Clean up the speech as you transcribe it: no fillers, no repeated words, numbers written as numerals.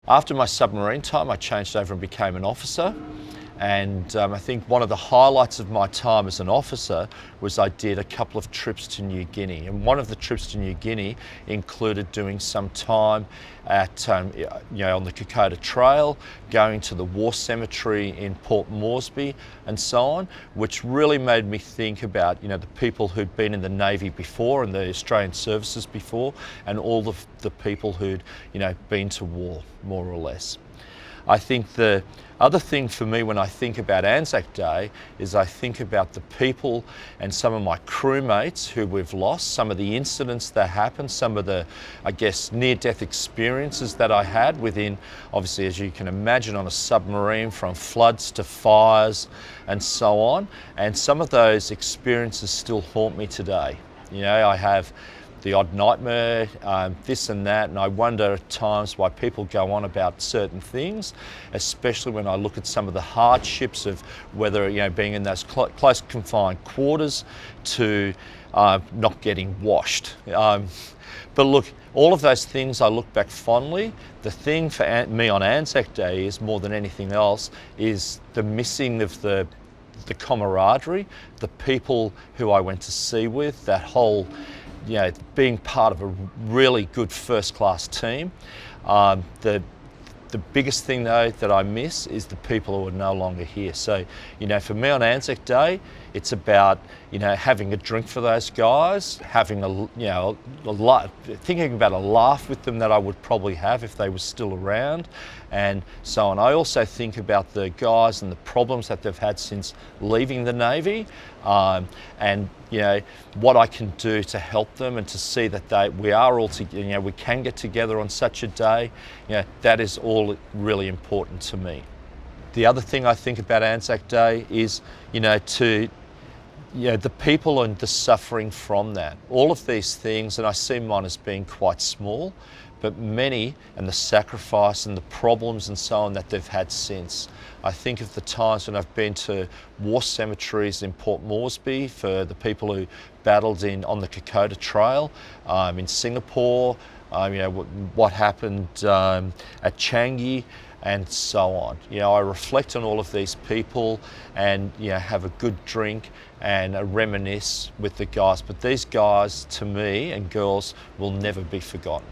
After my submarine time, I changed over and became an officer. And I think one of the highlights of my time as an officer was I did a couple of trips to New Guinea. And one of the trips to New Guinea included doing some time at, on the Kokoda Trail, going to the war cemetery in Port Moresby and so on, which really made me think about, the people who'd been in the Navy before and the Australian services before, and all the people who'd, been to war, more or less. I think the other thing for me when I think about ANZAC Day is I think about the people and some of my crewmates who we've lost, some of the incidents that happened, some of the, near-death experiences that I had within, obviously, as you can imagine, on a submarine, from floods to fires and so on. And some of those experiences still haunt me today. I have the odd nightmare, this and that, and I wonder at times why people go on about certain things, especially when I look at some of the hardships of whether, being in those close confined quarters to not getting washed. But look, all of those things I look back fondly. The thing for me on ANZAC Day is, more than anything else, is the missing of the camaraderie, the people who I went to sea with, that whole, being part of a really good first-class team. The biggest thing, though, that I miss is the people who are no longer here. So, for me on ANZAC Day, it's about, having a drink for those guys, having thinking about a laugh with them that I would probably have if they were still around, and so on. I also think about the guys and the problems that they've had since leaving the Navy, and what I can do to help them, and to see that we are all together. We can get together on such a day. That is all really important to me. The other thing I think about ANZAC Day is, the people and the suffering from that. All of these things, and I see mine as being quite small, but many, and the sacrifice and the problems and so on that they've had since. I think of the times when I've been to war cemeteries in Port Moresby for the people who battled on the Kokoda Trail, in Singapore, what happened at Changi, and so on. I reflect on all of these people and have a good drink and reminisce with the guys. But these guys, to me, and girls, will never be forgotten.